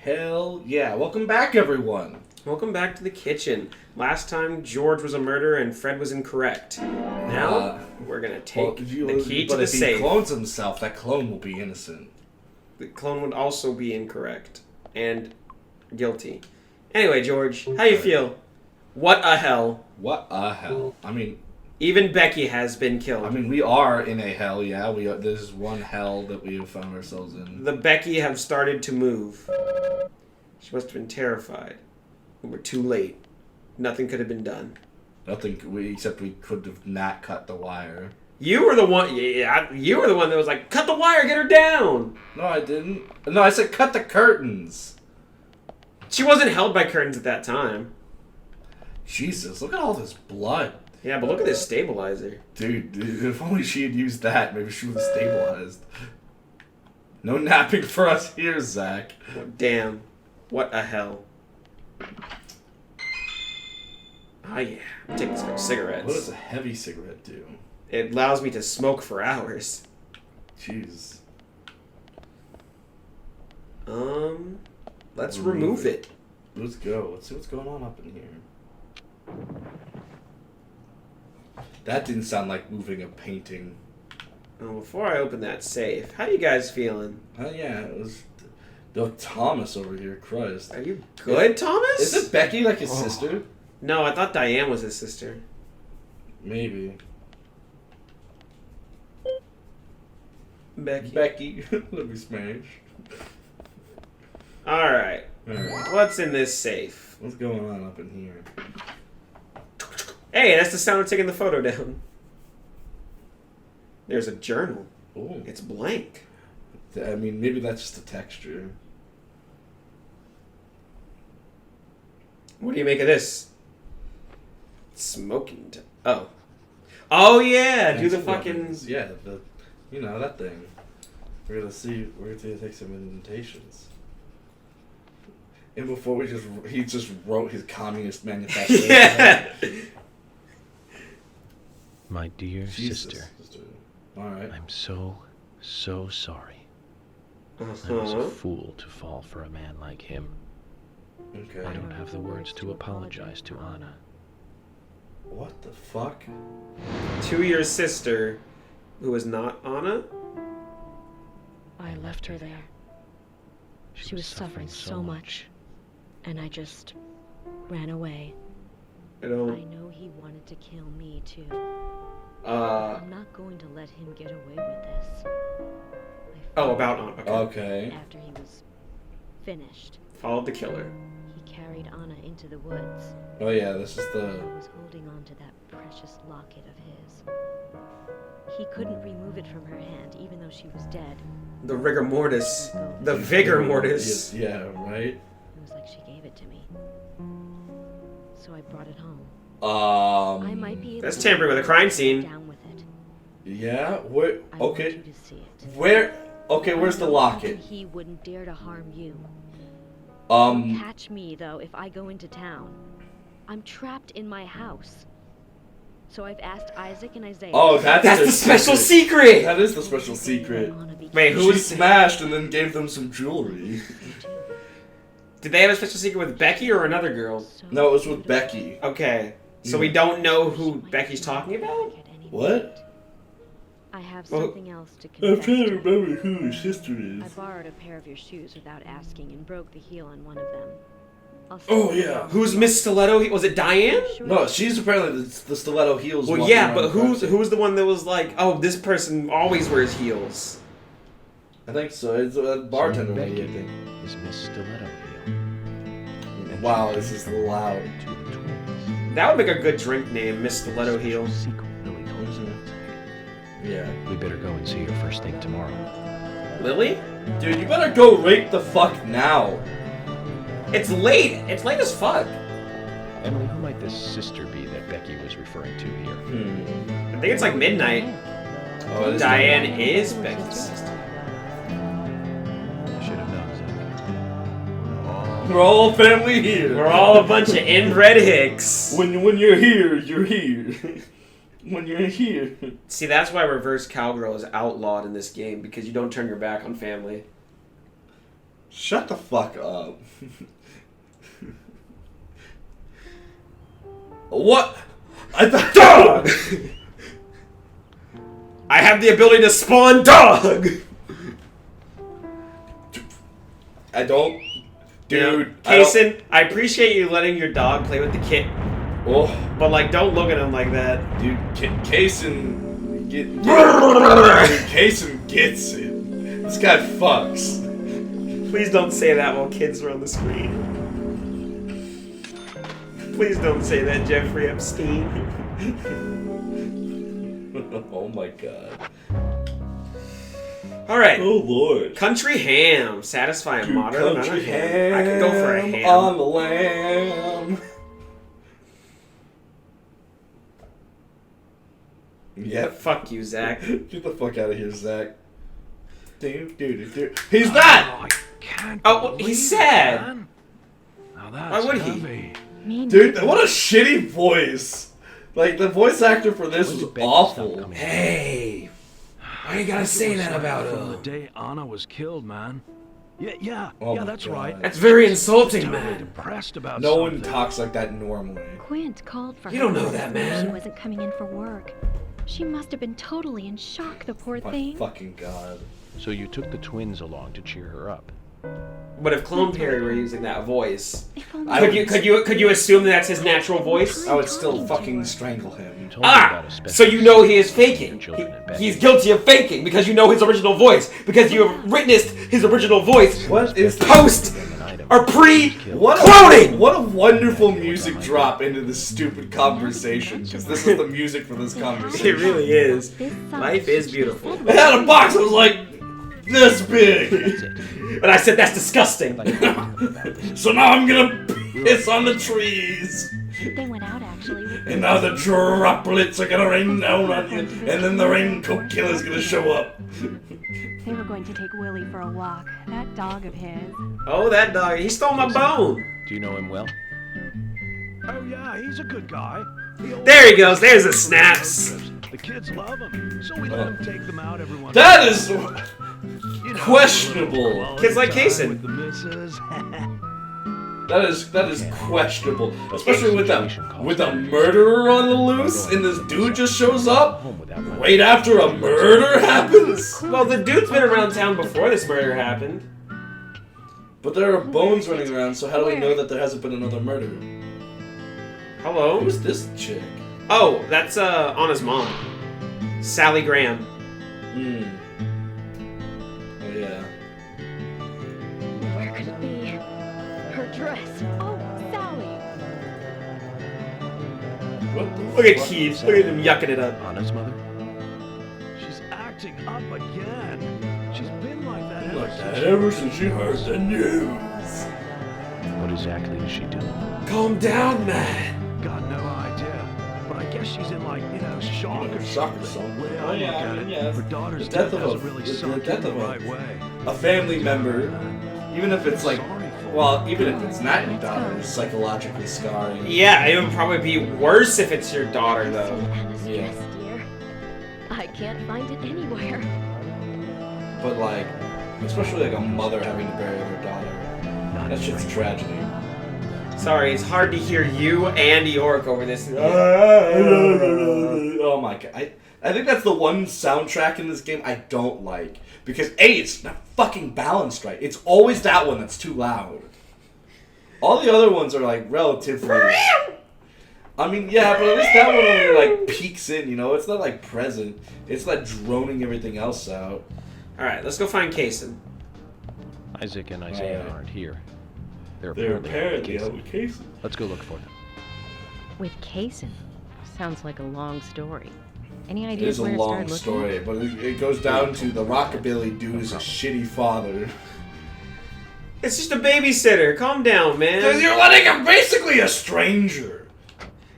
Hell yeah. Welcome back, everyone. Welcome back to the kitchen. Last time, George was a murderer and Fred was incorrect. Now, we're going to take the key to the safe. But if he clones himself, that clone will be innocent. The clone would also be incorrect. And guilty. Anyway, George, how you feel? What a hell. What a hell. I mean... Even Becky has been killed. I mean, we are in a hell, yeah. There's one hell that we have found ourselves in. The Becky have started to move. She must have been terrified. We're too late. Nothing could have been done. Nothing, except we could have not cut the wire. You were the one. Yeah, you were the one that was like, "Cut the wire, get her down." No, I didn't. No, I said cut the curtains. She wasn't held by curtains at that time. Jesus, look at all this blood. Yeah, but look at this stabilizer. Dude, if only she had used that, maybe she would have stabilized. No napping for us here, Zach. Oh, damn. What a hell. Oh yeah, I'm taking some cigarettes. What does a heavy cigarette do? It allows me to smoke for hours. Jeez. Let's remove it. Let's go. Let's see what's going on up in here. That didn't sound like moving a painting. Oh, before I open that safe, how you guys feeling? Yeah, it was... Thomas over here, Christ. Are you good, Thomas? Is it Becky like his sister? No, I thought Diane was his sister. Maybe. Becky. Let me smash. Alright. What's in this safe? What's going on up in here? Hey, that's the sound of taking the photo down. There's a journal. Ooh. It's blank. I mean, maybe that's just a texture. What do you make of this? Smoking. Oh. Oh, yeah. Do the fucking... Yeah, that thing. We're gonna take some indentations. And before he just wrote his communist manifesto. Yeah. My dear sister. Alright. I'm so sorry. I was a fool to fall for a man like him. Okay. I don't have the words to apologize to Anna. What the fuck? To your sister, who is not Anna? I left her there. She was suffering so much. And I just ran away. I know he wanted to kill me too. I'm not going to let him get away with this. About Anna. Okay. After he was finished. Followed the killer. He carried Anna into the woods. Oh yeah, this is the... I was holding on to that precious locket of his. He couldn't remove it from her hand, even though she was dead. The rigor mortis. The vigor mortis. Yeah, right? It was like she gave it to me. So I brought it home. I might be able That's to tampering with a crime scene. down with it. Yeah? Where? I want Okay. you to see it. Where? Okay, where's the And locket? he wouldn't dare to harm you. Catch me, though, if I go into town. I'm trapped in my house. So I've asked Isaac and Isaiah. Oh, that's the special secret! That is the special secret. Wait, She smashed and then gave them some jewelry. Did they have a special secret with Becky or another girl? No, it was with Becky. Okay. So we don't know who Becky's talking about? What? I have something else to I'm confess trying to to. remember who her sister I is. borrowed a pair of your shoes without asking and broke the heel on one of them. Oh, yeah. Who's Miss Stiletto? Was it Diane? No, she's apparently the stiletto heels. Well, yeah, but who's the one that was like, oh, this person always wears heels? I think so. It's a bartender So lady, I Becky think. is Miss Stiletto Heel. Wow, this is loud. To the twins. That would make a good drink name, Miss Stiletto Heel. Secret Lily told us about. Yeah. We better go and see her first thing tomorrow. Lily? Dude, you better go right the fuck now. It's late. It's late as fuck. Emily, who might this sister be that Becky was referring to here? I think it's like midnight. Oh, it is Diane is Becky's sister. I should have known, Zach. We're all family here. We're all a bunch of inbred hicks. When you're here, you're here. When you're here. See, that's why reverse cowgirl is outlawed in this game, because you don't turn your back on family. Shut the fuck up. What? I thought Dog! I have the ability to spawn dog! I don't. Dude. Kaysen, I appreciate you letting your dog play with the kit. Oh. But, like, don't look at him like that. Dude, Kaysen. Kaysen gets it. This guy fucks. Please don't say that while kids are on the screen. Please don't say that, Jeffrey Epstein. Oh my god. Alright. Oh lord. Country ham. Satisfy a moderate amount Country of ham. I could go for a ham. on the lamb. Yep. Fuck you, Zach. Get the fuck out of here, Zach. He's not! Oh, I can't Oh, he's sad. man. Now that's Why would he? heavy. Dude, what a shitty voice. Like, the voice actor for this was awful. Hey, why you gotta say that about From the her? day Anna was killed, man. Yeah, Oh my that's God. right. That's very insulting, Totally man. depressed about No something. one talks like that normally. Quint called for her. You don't know that, man. She wasn't coming in for work. She must have been totally in shock, the poor My thing. fucking god. So you took the twins along to cheer her up. But if Clone Perry were using that voice, If only could you assume that's his natural voice? I would still fucking strangle him. You told me about a special So you know he is faking. children at He's guilty of faking because you know his original voice. Because you have witnessed his original voice. What is Post or What pre-cloning. what a wonderful music drop into this stupid conversation. Because this is the music for this It conversation. really is. Life is beautiful. I had a box that was like this big. But I said that's disgusting. So now I'm gonna piss on the trees. they went out actually. And now the droplets are gonna rain down on you. And then the raincoat killer's gonna show up. They were going to take Willie for a walk. That dog of his. Oh, that dog. He stole my bone. Do you know him well? Oh yeah, he's a good guy. There he goes. There's the snaps. The kids love him, so we let him take them out every once. That is You know, questionable. quality Kids like time Kaysen. with the missus. That is questionable, especially with a murderer on the loose, and this dude just shows up Home without money. right after a murder happens. Well, the dude's been around town before this murder happened. But there are bones running around, so how do we know that there hasn't been another murder? Hello? Who's this chick? Oh, that's Anna's mom. Sally Graham. Hmm. Oh yeah. Where could it be? Her dress. Oh, Sally. What the Look at fuck? Keith. Look at him yucking it up. Anna's mother? She's acting up again. She's been like that ever Like that since. ever since she heard the news. What exactly is she doing? Calm down, man. Got no idea. But I guess she's in like, shock or Shock or something. something. The way Oh, I yeah, look at I mean, it, yes. her daughter's The death death of hasn't a- really the sunk death in the of a- right way. A family member, even if it's like, well, even if it's not your daughter, it's psychologically scarring. Yeah, it would probably be worse if it's your daughter, though. Anna's Yeah. dress, dear. I can't find it anywhere. But like, especially like a mother having to bury their daughter. That shit's a tragedy. Sorry, it's hard to hear you and York over this. Oh my god. I think that's the one soundtrack in this game I don't like. Because A, it's not fucking balanced right. It's always that one that's too loud. All the other ones are like relatively... I mean, yeah, but at least that one only like peeks in, It's not like present. It's like droning everything else out. Alright, let's go find Kaysen. Isaac and Isaiah Alright. aren't here. They're They're apparently apparently out out with with cases. Let's go look for them. With Kaysen. Sounds like a long story. Any It ideas is a where to long start story, but it goes down to the rockabilly dude is a shitty father. It's just a babysitter. Calm down, man. You're letting him basically a stranger.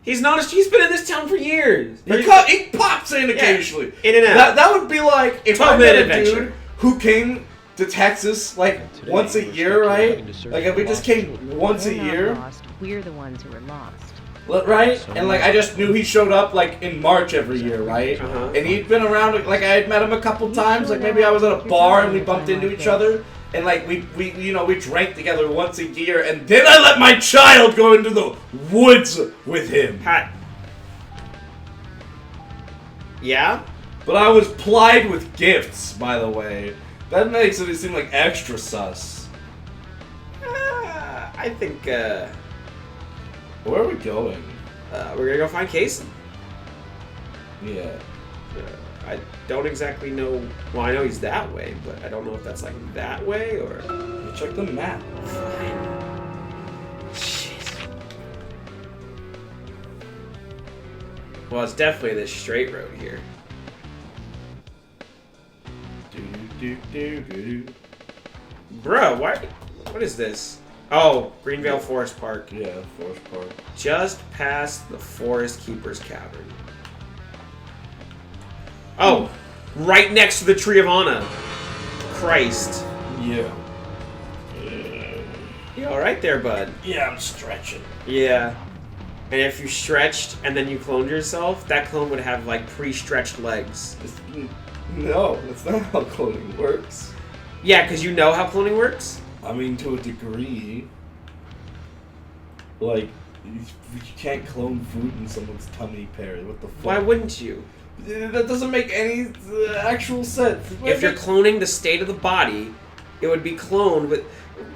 He's not. He's been in this town for years. He pops in occasionally. In and out. That would be like if I met 12-minute a adventure. dude who came to Texas like once a year, right? Like if we just came once a We're not year, lost. We're the ones who are lost. right? And like I just knew he showed up like in March every year, right? Uh-huh. And he'd been around, like I had met him a couple times. Like maybe I was at a bar and we bumped into each other. and like we drank together once a year, and then I let my child go into the woods with him. Yeah? But I was plied with gifts, by the way. That makes it seem like extra sus. I think, Where are we going? we're gonna go find Kaysen. Yeah. I don't exactly know. Well, I know he's that way, but I don't know if that's like that way or. Check the map. Fine. Shit. Well, it's definitely this straight road here. Bro, what is this? Oh, Greenvale Forest Park. Yeah, Forest Park. Just past the Forest Keeper's Cavern. Oh, right next to the Tree of Anna. Christ. Yeah. You alright there, bud? Yeah, I'm stretching. Yeah. And if you stretched and then you cloned yourself, that clone would have like pre-stretched legs. No, that's not how cloning works. Yeah, because you know how cloning works? I mean, to a degree. Like, you can't clone food in someone's tummy, Perry. What the fuck? Why wouldn't you? That doesn't make any actual sense. If you're cloning the state of the body, it would be cloned with...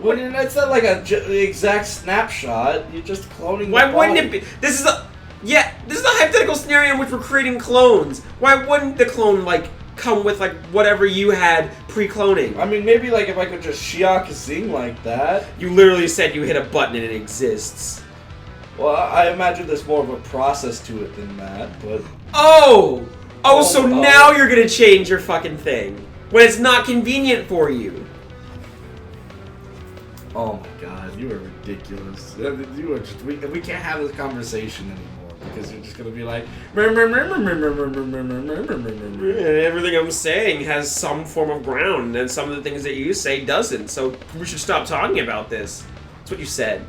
Well, it's not like the exact snapshot. You're just cloning. Why the wouldn't body. it be? This is a hypothetical scenario in which we're creating clones. Why wouldn't the clone like come with like whatever you had pre-cloning? I mean, maybe like if I could just Shiak Zing like that. You literally said you hit a button and it exists. Well, I imagine there's more of a process to it than that, but. So now you're gonna change your fucking thing when it's not convenient for you. Oh my god, you are ridiculous. You are just, we can't have this conversation anymore because you're just gonna be like everything I'm saying has some form of ground, and some of the things that you say doesn't. So we should stop talking about this. That's what you said.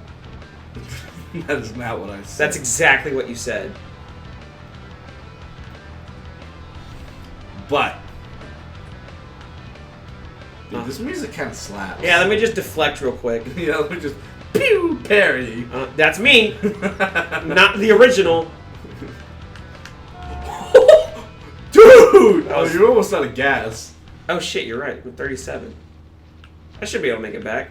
That is not what I said. That's exactly what you said. But dude, this music kind of slaps. Yeah, let me just deflect real quick. Yeah, let me just pew parry. That's me, not the original. Dude! Oh, you're almost out of gas. Oh shit, you're right. I'm 37. I should be able to make it back.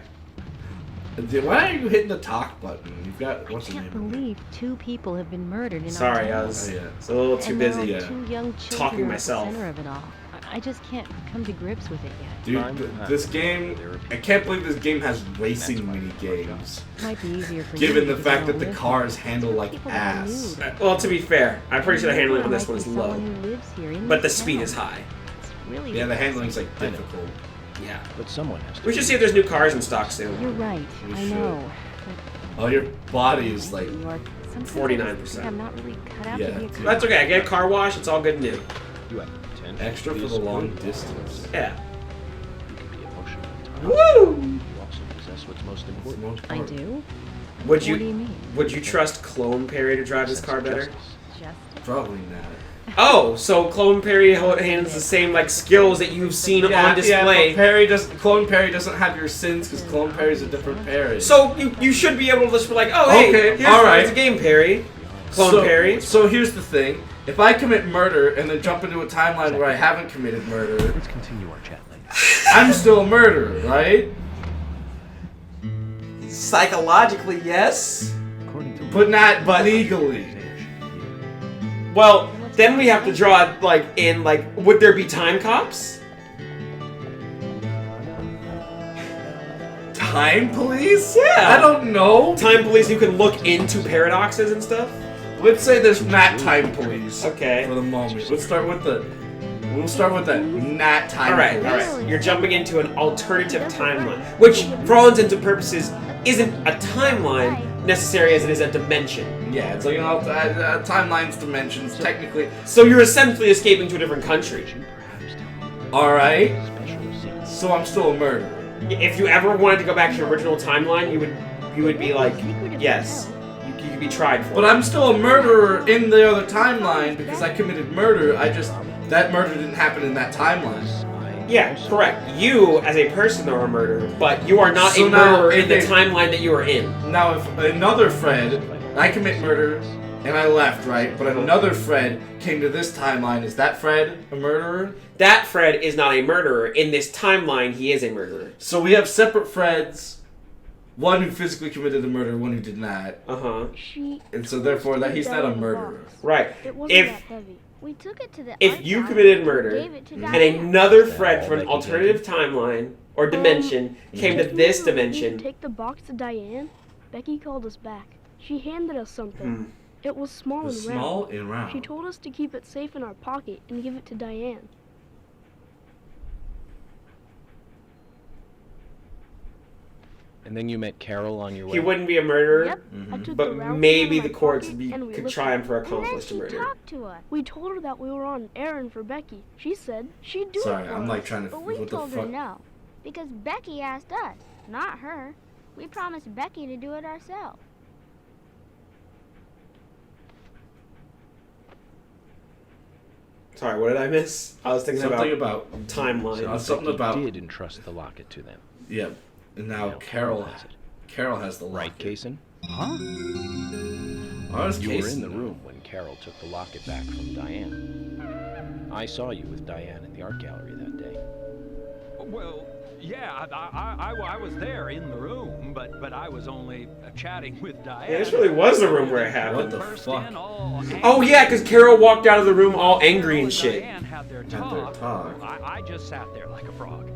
Dude, why are you hitting the talk button? You've got what's I your can't name? believe 2 people have been murdered in Sorry, our I town. was Oh, yeah. a little too And there busy are 2 young children talking at myself. the center of it all. I just can't come to grips with it yet. Dude, this game, I can't believe this game has racing mini games. Might be easier for Given you the fact because that the you don't cars handle live like here. People that I ass. knew. Well, to be fair, I'm pretty sure the handling on this Might one be is low, someone who lives here in but the this speed town. is high. It's really Yeah, the handling's like difficult. Yeah. But someone has to. We should see if there's new cars in stock soon. You're right. We I should. know. Oh, your body is like. You are. Sometimes 49%. I just think I'm not really cut out Yeah, to be a dude. cop. That's okay. I get a car wash. It's all good and new. You have 10 Extra for please the long prove distance. Yeah. You can be emotional at times. Woo! You also possess what's most What's the important. most I part? do. Would What do you you mean? would you trust Clone Perry to drive his car better? Justice. Justice? Probably not. Oh, so Clone Perry hands the same like skills that you've seen on Yeah, display. but Clone Perry doesn't have your sins because Clone Perry's a different Perry. So you should be able to just be like, oh hey, Okay, here's alright. it's a game, Perry. Clone Perry. So here's the thing: if I commit murder and then jump into a timeline where I haven't committed murder, Let's continue our chat later. I'm still a murderer, right? Psychologically, yes. According to But not legally. Well, then we have to draw would there be time cops? Time police? Yeah. I don't know. Time police who can look into paradoxes and stuff? Let's say there's not time police. Okay. For the moment, We'll start with the not time Alright, police. alright. You're jumping into an alternative timeline, which, for all intents and purposes, isn't a timeline necessary as it is a dimension. Yeah, it's like timelines, dimensions, technically. So you're essentially escaping to a different country. All right. special secrets. So I'm still a murderer. If you ever wanted to go back to your original timeline, you would be like, yes, you could be tried for But it. I'm still a murderer in the other timeline because I committed murder. That murder didn't happen in that timeline. Yeah, correct. You, as a person, are a murderer, but you are not So a now, murderer in if the they- timeline that you are in. Now, if another Fred, I commit murder, and I left, right? But another Fred came to this timeline. Is that Fred a murderer? That Fred is not a murderer. In this timeline, he is a murderer. So we have separate Freds. One who physically committed the murder, one who did not. And so therefore, that he's not a murderer. Right. It wasn't If that heavy. We took it to the if art you gallery committed and murder, gave it to and Diane. another Fred from an Becky alternative timeline or dimension came to this dimension, Take the box to Diane. Becky called us back. She handed us something. It was small and round. Small and round. She told us to keep it safe in our pocket and give it to Diane. And then you met Carol on your way. he wouldn't be a murderer. Yep. I took But the round maybe in the my courts pocket and we could listened. try him for And then accomplice to she murder. talked to us. We told her that we were on an errand for Becky. She said she'd do Sorry, it for I'm us. like trying to. But we What the told her fuck? no, because Becky asked us, not her. We promised Becky to do it ourselves. Sorry, what did I miss? I was thinking Something about about. timeline. So something Becky about- did entrust the locket to them. Yeah. And now Now Carol. has it. Carol has the Right, locket. Kaysen? Oh, it's You were Kaysen in the now. room when Carol took the locket back from Diane. I saw you with Diane in the art gallery that day. Well, yeah, I was there in the room, but I was only chatting with Diane. Yeah, this really was the room where it What happened. the Burst fuck? in all Oh yeah, because Carol walked out of the room all angry and shit. Diane had their Had their talk. talk. I just sat there like a frog.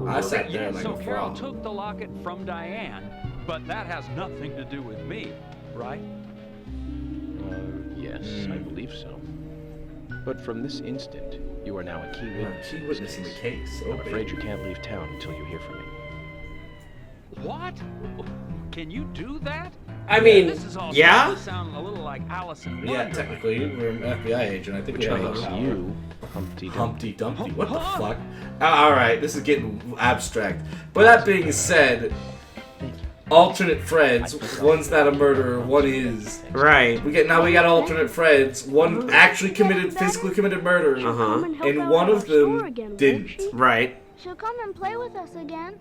I sat there Yeah, like so a Carol frog. took the locket from Diane, but that has nothing to do with me, right? Yes, I believe so. But from this instant, you are now a key witness. Key in witness this in the case. case. I'm Okay. afraid you can't leave town until you hear from me. What? Can you do that? I mean, This is all yeah? starting to sound a little like Alice in Yeah, Wonderland. technically, we're an FBI agent. I think Which we have makes that power. you Humpty Dumpty. Humpty Dumpty. What the fuck? Alright, this is getting abstract. But that being said, alternate Freds. One's not a murderer, one is. Right. We got alternate Freds. One actually physically committed murder, Uh-huh. and one of them didn't. Right. She'll come and play with us again.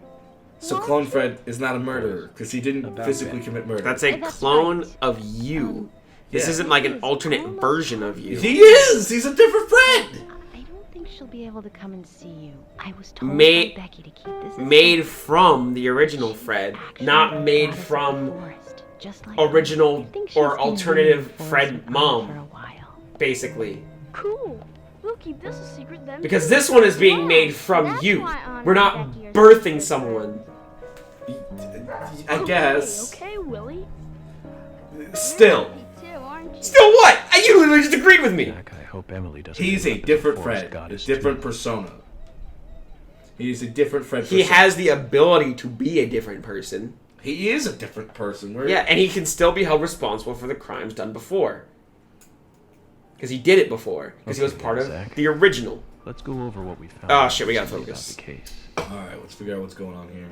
So Clone Fred is not a murderer because he didn't About physically that. commit murder. That's a That's clone right. of you. This Yeah. isn't like an alternate version of you. He is. He's a different Fred. I don't think she'll be able to come and see you. I was told Made- by Becky to keep this a Made secret. from the original Fred, Actually, not made brought us to the from forest, just like original I think she's or been alternative in the forest Fred with mom. Anna for a while. basically. Cool. We'll keep this a secret then. Because this one is being Yeah, made from that's you. why Anna We're and not Becky are birthing sisters. someone. I guess. Okay, Willie. Still, Too, aren't you? Still what? You literally just agreed with me. Jack, I hope Emily doesn't. he's end a up in the different forest Fred. A goddess different too. persona. He's a different Fred. He persona. has the ability to be a different person. He is a different person. We're, Yeah, and he can still be held responsible for the crimes done before. Because he did it before. Because he was Okay, part of Zach. the original. Let's go over what we found. Oh, shit, we gotta recently focus. About the case. All right, let's figure out what's going on here.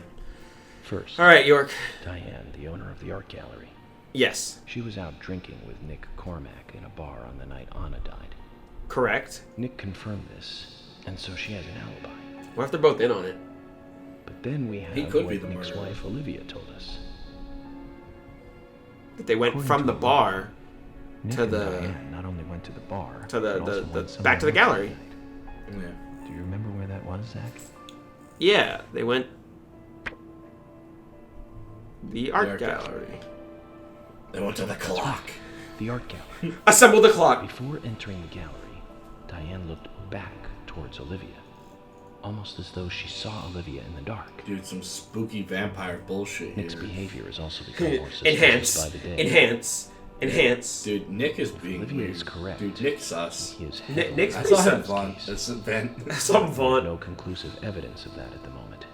First, Alright, York. Diane, the owner of the art gallery. Yes. She was out drinking with Nick Cormack in a bar on the night Anna died. Correct. Nick confirmed this, and so she has an alibi. What if they're both in on it? But then we have He could what be the Nick's murderer. wife Olivia told us. That they went According from to the Olivia, bar Nick to and the Diane not only went to the bar, to the- but also the- went somewhere back to the else gallery. that night. Yeah. Do you remember where that was, Zach? Yeah, they went the The art gallery. They went to the clock. The art gallery. Assemble the clock. Before entering the gallery, Diane looked back towards Olivia, almost as though she saw Olivia in the dark. Dude, some spooky vampire bullshit Nick's here. behavior has also become more suspicious Enhance. by the day. Enhance. Enhance. Dude, Nick is being Olivia weird. is correct. Dude, Nick's sus. He is Nick's I heavily saw pretty him sus. Vaughn. That's a Van. Some no fun. conclusive evidence of that at the moment.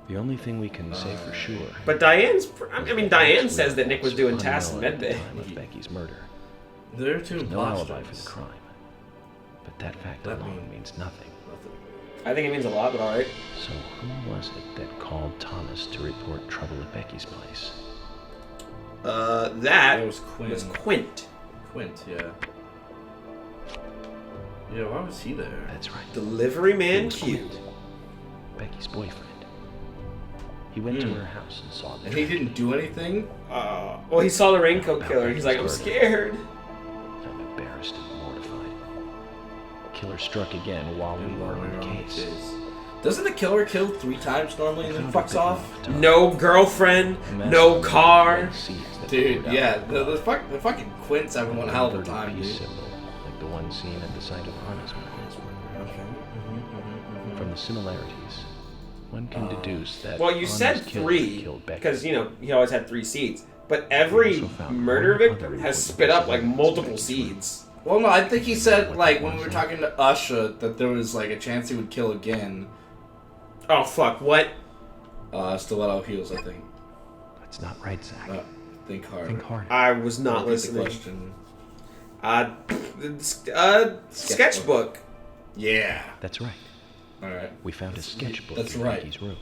The only thing we can say for sure. But Diane's. I mean, Diane was says that Nick was doing tasks in unknown at the medbay. time of Becky's murder. There are two There's no alibi for imposters. the crime, but that fact That alone means- means nothing. I think it means a lot, but alright. So who was it that called Thomas to report trouble at Becky's place? That That was Quint. was Quint. Quint, yeah. Yeah, why was he there? That's right. Delivery man It was Q. Quint, Becky's boyfriend. He went to her house and saw the And he didn't do anything? Well, he saw the raincoat killer. He's like, I'm scared. I'm embarrassed and mortified. The killer struck again while we were on the case. Doesn't the killer kill 3 times normally and then fucks off? No girlfriend, no car. Dude, yeah, the fucking Quints having one hell of a time, dude. Symbol, like the one seen at the site of Anna's murder. From the similarities, one can deduce that. Well, you said Anna's killer 3 killed Becky. because you know he always had 3 seeds, but every murder victim has spit up like multiple seeds. Well, no, I think he said, like, when we were talking to Usha, that there was, like, a chance he would kill again. Oh, fuck, what? Stiletto heels, I think. That's not right, Zach. Think hard. Think hard. I was not listening. Sketchbook. Yeah. That's right. Alright. We found a sketchbook That's in right. Becky's room.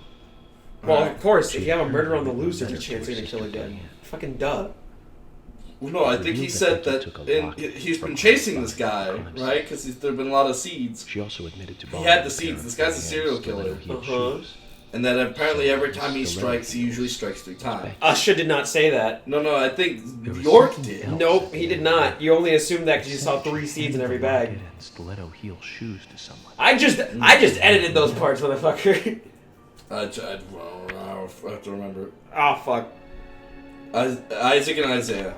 Well, of course, if you have a murder on the loose, there's a chance you're gonna kill again. Fucking duh. Well, no, I think he said that he's been chasing this guy, right? Because there've been a lot of seeds. She also admitted to he had the seeds. This guy's a serial killer. And that apparently every time he strikes, he usually strikes 3 times. Usha did not say that. No, I think York did. Nope, he did not. You only assumed that because you saw 3 seeds in every bag. Stiletto heel shoes to someone. I just edited those parts, motherfucker. I have to remember. Oh, fuck. Isaac and Isaiah.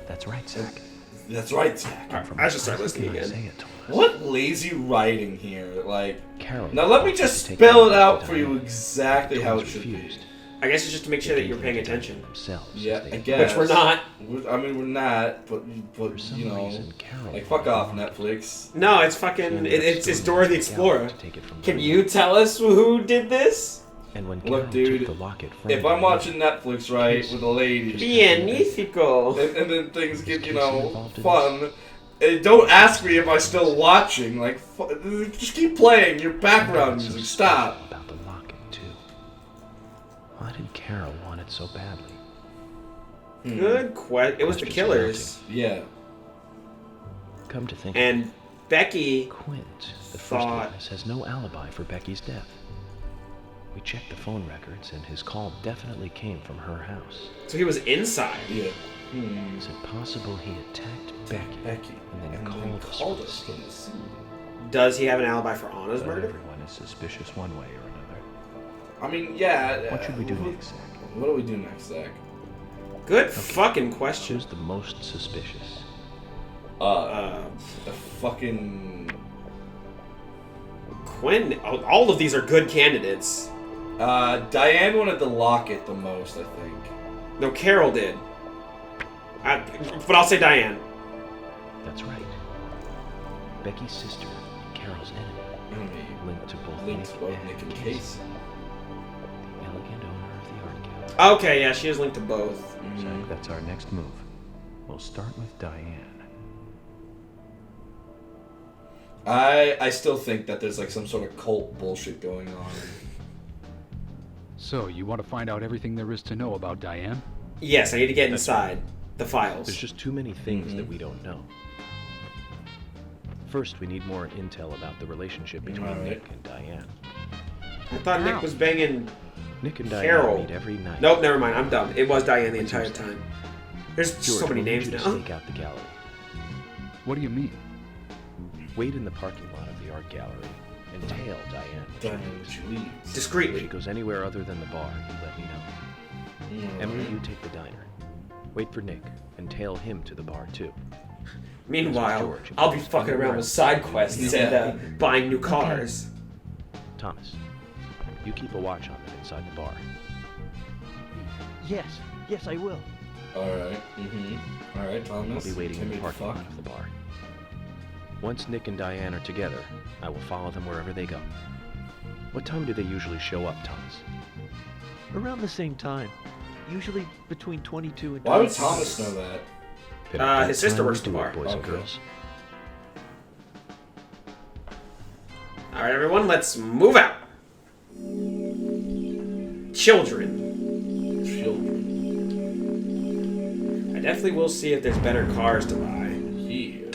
That's right, Zach. That's right, Zach. Right, I should start listening again. What lazy writing here. Like, Carol, now let me just spell it out for you exactly how it should be. I guess it's just to make sure that you're paying attention. Yeah, I guess. Which we're not. I mean, we're not, but you know, like, fuck off, Netflix. No, it's fucking, it's Dora the Explorer. Can you tell us who did this? And when look, dude, if I'm watching Netflix, right, with a lady, Pianifico, and then things get, you know, fun, don't ask me if I'm still watching, like, just keep playing your background music, stop. About the locket, too. Why did Carol want it so badly? Good question. It was the killers. Yeah. Come to think and Becky Quint, the first witness, has no alibi for Becky's death. We checked the phone records, and his call definitely came from her house. So he was inside. Yeah. Is it possible he attacked Becky and then called us from the scene? Does he have an alibi for Anna's murder? Everyone is suspicious one way or another. I mean, yeah. What should we do next, Zach? What do we do next, Zach? Good fucking question. Who's the most suspicious? The fucking Quinn. All of these are good candidates. Diane wanted the locket the most, I think. No, Carol did. But I'll say Diane. That's right. Becky's sister, Carol's enemy, linked to both Nick and Casey. The elegant owner of the art gallery. Okay, yeah, she is linked to both. Zach, that's our next move. We'll start with Diane. I still think that there's like some sort of cult bullshit going on. So, you want to find out everything there is to know about Diane? Yes, I need to get inside the files. There's just too many things that we don't know. First, we need more intel about the relationship between Nick and Diane. I thought Nick was banging Nick and Diane Carol. meet every night. Nope, never mind. I'm dumb. It was Diane the entire time. There's so many names now. Stake out the gallery. What do you mean? Wait in the parking lot of the art gallery and tail Diane when she leaves. Discreetly. If she goes anywhere other than the bar, you let me know. Emily, you take the diner. Wait for Nick and tail him to the bar too. Meanwhile, I'll be fucking around with side quests and buying new cars. Thomas, you keep a watch on them inside the bar. Yes, I will. Alright, Alright, Thomas. I'll be waiting in the parking lot of the bar. Once Nick and Diane are together, I will follow them wherever they go. What time do they usually show up, Thomas? Around the same time. Usually between 22 and 26. Why would Thomas know that? His sister works at the bar. Boys and girls. Alright, everyone, let's move out. Children. I definitely will see if there's better cars to buy. Yeah.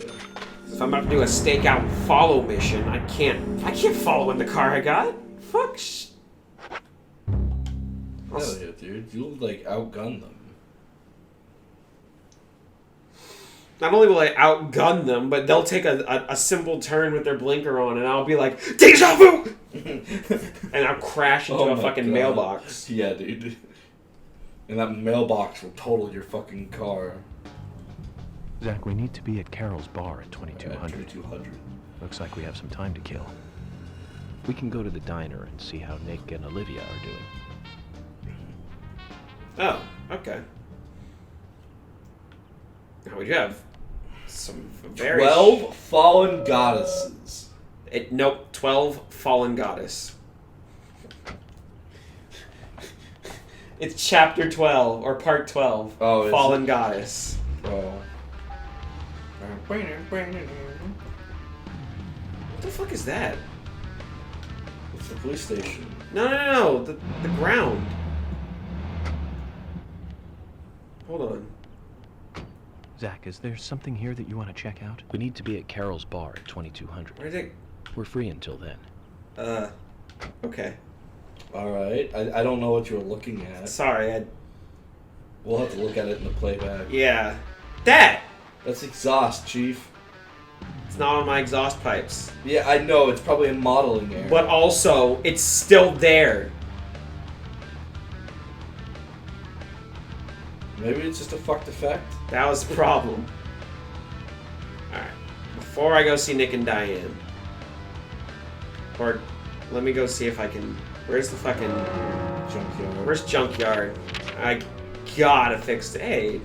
if I'm about to do a stakeout and follow mission, I can't follow in the car I got. Fuck. Hell yeah, dude. You'll, like, outgun them. Not only will I outgun them, but they'll take a simple turn with their blinker on, and I'll be like, Deja vu! And I'll crash into a fucking mailbox. Yeah, dude. And that mailbox will total your fucking car. Zach, we need to be at Carol's bar at 2200. 2200. Looks like we have some time to kill. We can go to the diner and see how Nick and Olivia are doing. Oh, okay. Now we do have some very... 12 fallen goddesses. Nope, 12 fallen goddess. It's chapter 12, or part 12. Oh, Fallen Goddess. Oh. What the fuck is that? It's the police station. No. The ground. Hold on. Zach, is there something here that you want to check out? We need to be at Carol's bar at 2200. Where's it? We're free until then. Okay. Alright. I don't know what you were looking at. Sorry, We'll have to look at it in the playback. Yeah. That! That's exhaust, Chief. It's not on my exhaust pipes. Yeah, I know. It's probably a modeling error. But also, it's still there. Maybe it's just a fucked effect. That was the problem. Alright. Before I go see Nick and Diane. Or, let me go see if I can... Where's the fucking... Junkyard. Where's Junkyard? I gotta fix it. Hey.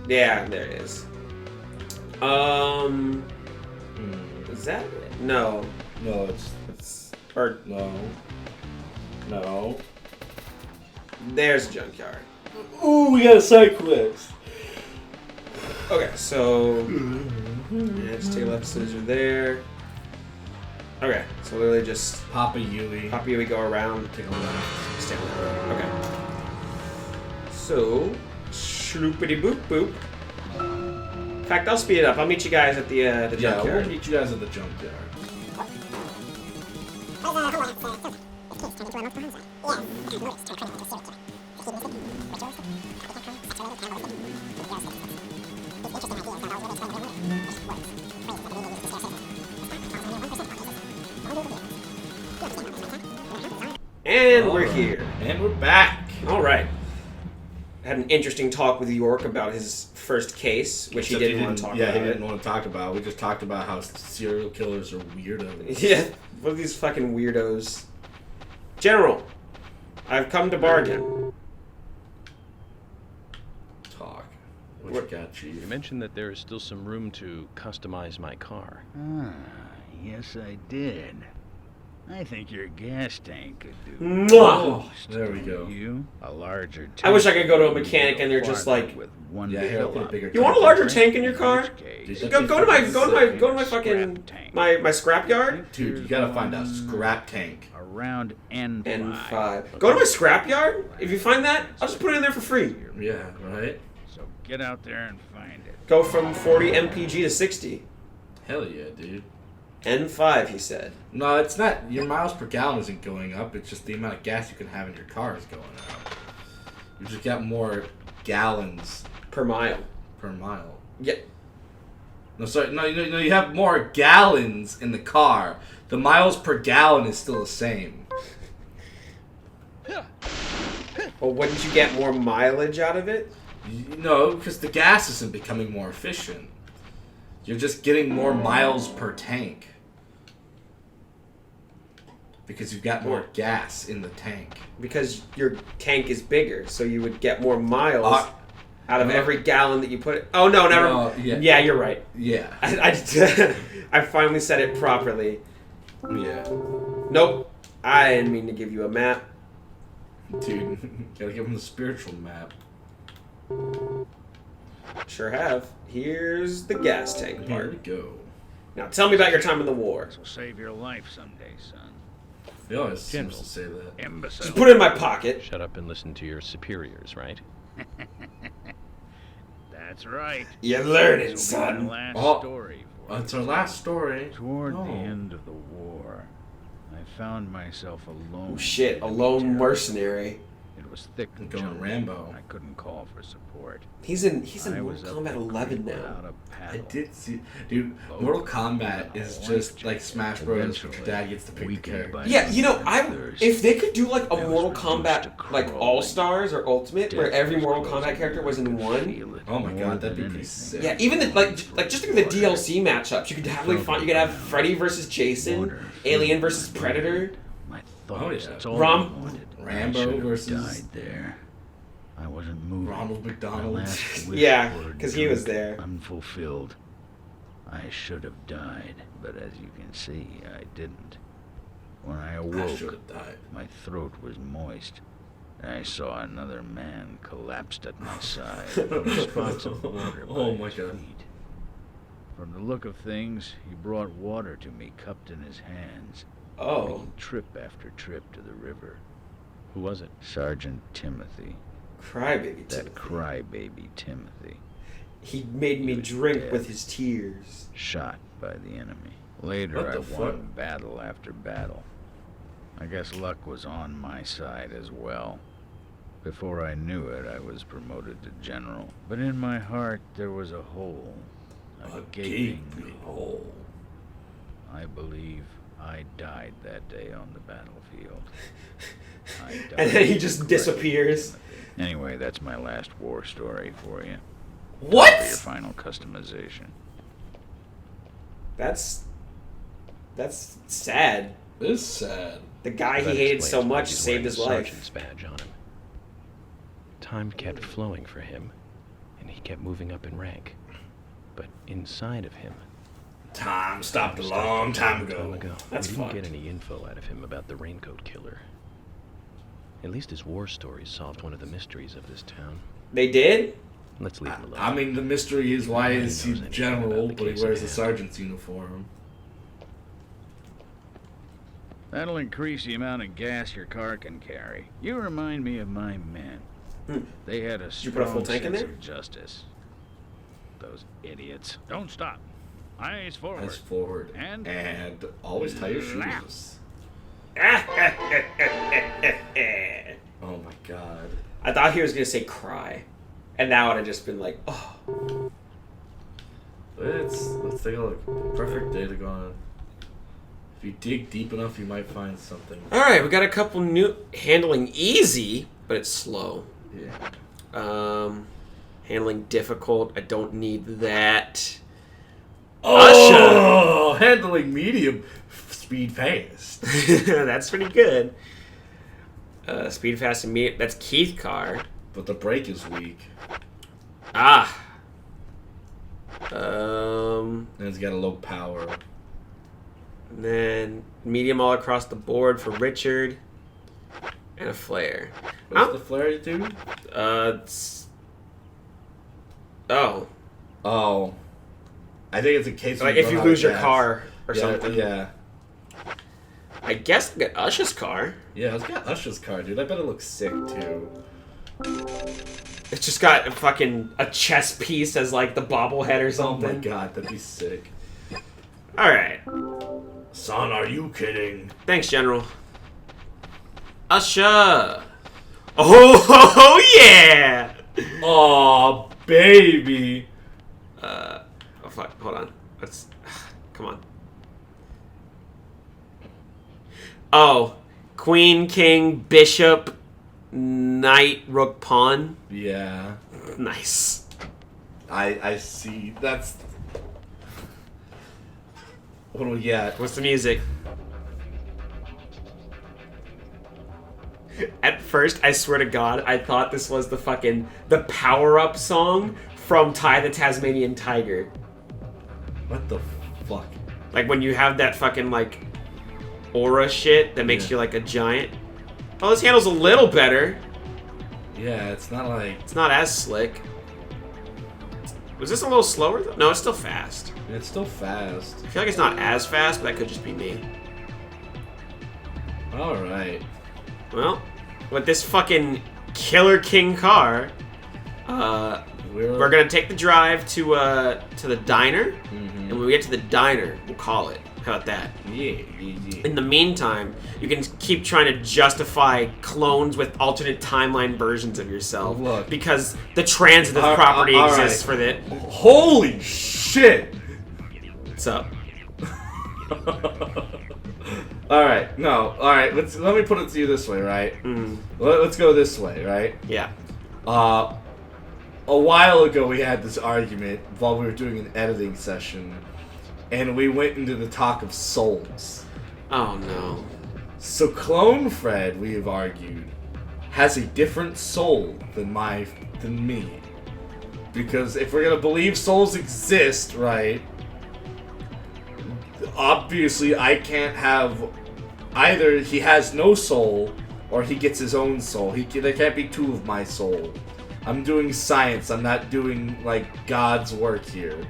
Yeah, there it is. Is that it? No. No, it's... Or... No. There's Junkyard. Ooh, we got a side quest. Okay, so... Yeah, just take a left scissors there. Okay, so literally just... Papa Yui. Go around, take a left, stay on that road. Okay. So... Shloopity boop boop. In fact, I'll speed it up. I'll meet you guys at the junkyard. Yeah, we'll meet you guys at the junkyard. And we're here. And we're back. All right. Had an interesting talk with York about his first case, which he didn't want to talk about. Yeah, he didn't want to talk about. We just talked about how serial killers are weirdos. Yeah, what are these fucking weirdos? General, I've come to bargain. Talk. What you got, Chief? You mentioned that there is still some room to customize my car. Yes I did. I think your gas tank could do. Mwah! There we go. You a larger tank. I wish I could go to a mechanic and they're just like, with one here, I'll put a bigger you want a larger tank in your car? Go to my fucking my scrap yard. Dude, you gotta find a scrap tank. Around N5. N5. Go to my scrap yard. If you find that, I'll just put it in there for free. Yeah, right. So get out there and find it. Go from 40 mpg to 60. Hell yeah, dude. N5, he said. No, it's not. Your miles per gallon isn't going up. It's just the amount of gas you can have in your car is going up. You just got more gallons per mile. Yeah. No, sorry. No, you have more gallons in the car. The miles per gallon is still the same. Well, wouldn't you get more mileage out of it? No, because the gas isn't becoming more efficient. You're just getting more miles per tank. Because you've got more gas in the tank. Because your tank is bigger, so you would get more miles out of every gallon that you put. Oh, no, never. Yeah, you're right. Yeah. I finally said it properly. Yeah. Nope. I didn't mean to give you a map. Dude, gotta give him the spiritual map. Sure have. Here's the gas tank part. Here we go. Now tell me about your time in the war. This will save your life someday, son. He always seems to say that. Imbecile. Just put it in my pocket. Shut up and listen to your superiors, right? That's right. You learn it, This will be son. the last Oh, story for that's you. our last story. Toward Oh. the end of the war, I found myself alone. Oh shit, a in lone territory. mercenary. It was thick and Going jungle. Rambo. I couldn't call for support. He's in I Mortal was up Kombat the 11 creek now. without a I paddle. did see, dude. Mortal Kombat is just like Smash Bros. Your dad gets to pick the Weakened by character. Yeah, you know, thirst, if they could do like a I was Mortal reduced Kombat to like crawling. All Stars or Ultimate, where Death every was Mortal closing Kombat character in. was in I could one. feel it Oh my more god, that'd be than pretty anything. sick. Yeah, even the, like just think of the DLC matchups. You could have like you could have Freddy versus Jason, Water, Alien versus Predator. My thoughts, Oh, yeah. that's all Ram- I wanted. Rambo I should have versus- died there. I wasn't moving. Ronald My McDonald. last wish Yeah, for a 'cause he was drink there. Unfulfilled. I should have died, but as you can see, I didn't. When I I awoke, should have died. my throat was moist. I saw another man collapsed at my side, with spots of water by Oh my his God. feet. From the look of things, he brought water to me cupped in his hands, Oh, making trip after trip to the river. Who was it? Sergeant Timothy, crybaby. that Timothy. crybaby Timothy, He made me He was drink dead. with his tears. shot by the enemy. Later, What I the won fuck? battle after battle. I guess luck was on my side as well. Before I knew it, I was promoted to general. But in my heart, there was a hole. A gaping hole. I believe I died that day on the battlefield. I died And then he with just Christ. disappears. Anyway, that's my last war story for you. For your What? final customization. That's sad. It is sad. The guy That he hated explains so why much he's saved wearing his a life. sergeant's badge on him. Time kept flowing for him, and he kept moving up in rank. But inside of him, Time stopped a stopped long time That's ago. we didn't get any info out of him about the Raincoat Killer. At least his war stories solved one of the mysteries of this town. They did? Let's leave him alone. I mean, the mystery is why Nobody is he knows anything general, about the but he case wears at a hand. sergeant's uniform. That'll increase the amount of gas your car can carry. You remind me of my men. They had a you put a full strong tank in sense there? of justice. Those idiots. Don't stop. Eyes forward. Eyes forward. And always tie your lap. shoes. Oh my god. I thought he was gonna say cry. And that would have just been like, oh. Let's take a look. Perfect day to go on. If you dig deep enough, you might find something. Alright, we got a couple new handling easy, but it's slow. Yeah. Handling difficult. I don't need that. Oh, handling medium, speed fast. That's pretty good. Speed fast and medium. That's Keith car. But the brake is weak. Ah. And it's got a low power. And then medium all across the board for Richard. And a flare. What's the flare do? It's... Oh. Oh. I think it's in case Like if you lose your car or something. Yeah. I guess I get Usher's car. Yeah, it's got Usher's car, dude. I bet it looks sick, too. It's just got a chess piece as like the bobblehead or Oh something. my god, that'd be sick. Alright. Son, are you kidding? Thanks, General. Usher! Oh yeah! Aw, baby. Oh fuck, hold on. Let's... Come on. Oh. Queen, King, Bishop, Knight, Rook, Pawn. Yeah. Nice. I see. That's... What do we get? What's the music? At first, I swear to God, I thought this was the power-up song from Ty the Tasmanian Tiger. What the fuck? Like when you have that fucking like aura shit that makes you like a giant. Oh, this handle's a little better. Yeah, it's not like... It's not as slick. Was this a little slower though? No, it's still fast. It's still fast. I feel like it's not as fast, but that could just be me. Alright. Well, with this fucking Killer King car, We're gonna take the drive to the diner, and when we get to the diner, we'll call it. How about that? Yeah. In the meantime, you can keep trying to justify clones with alternate timeline versions of yourself. Look. Because the transitive property exists for that. Holy shit! What's up? Alright, no. Alright, let me put it to you this way, right? Let's go this way, right? Yeah. A while ago we had this argument while we were doing an editing session, and we went into the talk of souls. Oh no. So Clone Fred, we have argued, has a different soul than me. Because if we're gonna believe souls exist, right? Obviously I can't have either he has no soul or he gets his own soul. There can't be two of my soul. I'm doing science, I'm not doing like God's work here.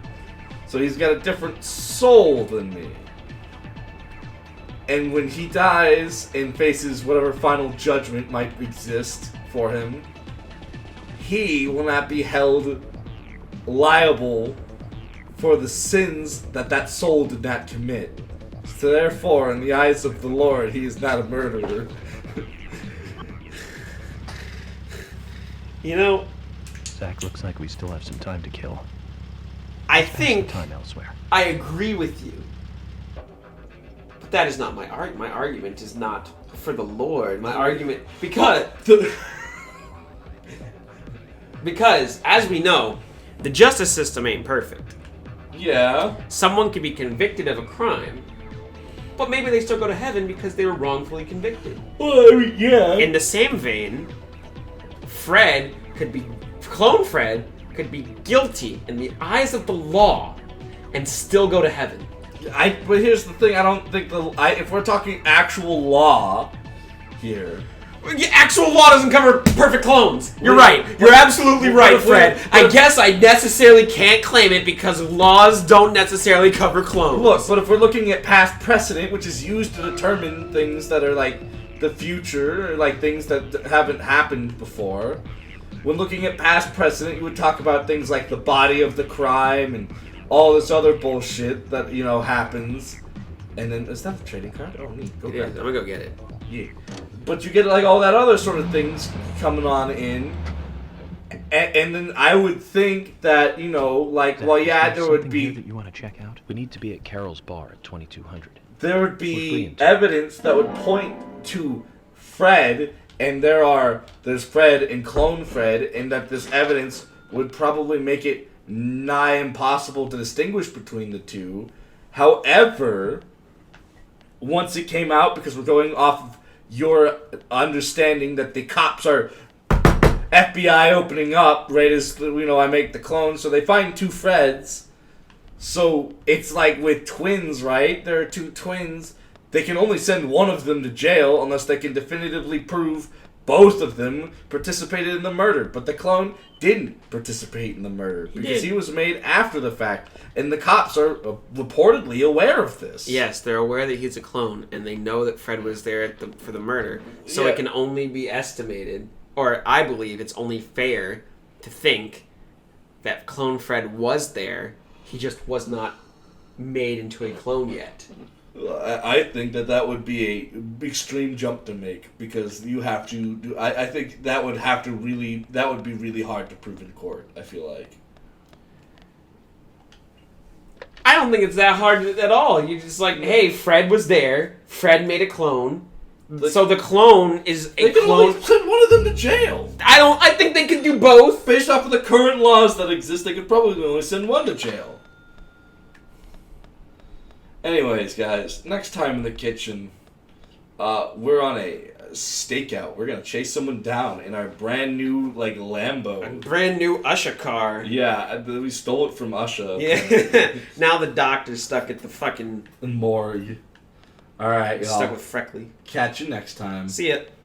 So he's got a different soul than me. And when he dies and faces whatever final judgment might exist for him, he will not be held liable for the sins that soul did not commit. So therefore, in the eyes of the Lord, he is not a murderer. You know, Zach, looks like we still have some time to kill. I think Time elsewhere. I agree with you. But that is not my argument. My argument is not for the Lord. My argument because as we know, the justice system ain't perfect. Yeah. Someone could be convicted of a crime, but maybe they still go to heaven because they were wrongfully convicted. Well, yeah. In the same vein, Clone Fred could be guilty in the eyes of the law and still go to heaven. But here's the thing, I don't think if we're talking actual law here. Actual law doesn't cover perfect clones. You're right. You're absolutely right, Fred. I guess I necessarily can't claim it because laws don't necessarily cover clones. Look, but if we're looking at past precedent, which is used to determine things that are like the future, or like things that haven't happened before, when looking at past precedent, you would talk about things like the body of the crime and all this other bullshit that, happens. And then, is that the trading card? Oh, neat. Go Yeah, get it. I'm gonna go get it. Yeah. But you get like all that other sort of things coming on in. And then I would think that, Zach, well, yeah, is there there would something be... here that you want to check out? We need to be at Carol's bar at 2200. There would We're free be until- evidence that would point to Fred, and there's Fred and Clone Fred, and that this evidence would probably make it nigh impossible to distinguish between the two. However, once it came out, because we're going off of your understanding that the cops are FBI opening up right as I make the clone, so they find two Freds. So it's like with twins, right? There are two twins. They can only send one of them to jail unless they can definitively prove both of them participated in the murder. But the clone didn't participate in the murder because he was made after the fact. And the cops are reportedly aware of this. Yes, they're aware that he's a clone, and they know that Fred was there for the murder. So it can only be estimated, or I believe it's only fair to think that Clone Fred was there. He just was not made into a clone yet. I think that would be a extreme jump to make because you have to do. I think that would be really hard to prove in court. I feel like. I don't think it's that hard at all. You're just like, hey, Fred was there. Fred made a clone. So the clone is a they can clone. Only send one of them to jail. I think they could do both. Based off of the current laws that exist, they could probably only send one to jail. Anyways, guys, next time in the kitchen, we're on a stakeout. We're gonna chase someone down in our brand new Lambo. A brand new Usha car. Yeah, we stole it from Usha. Yeah. Now the doctor's stuck at the fucking morgue. All right, y'all. Stuck with Freckley. Catch you next time. See ya.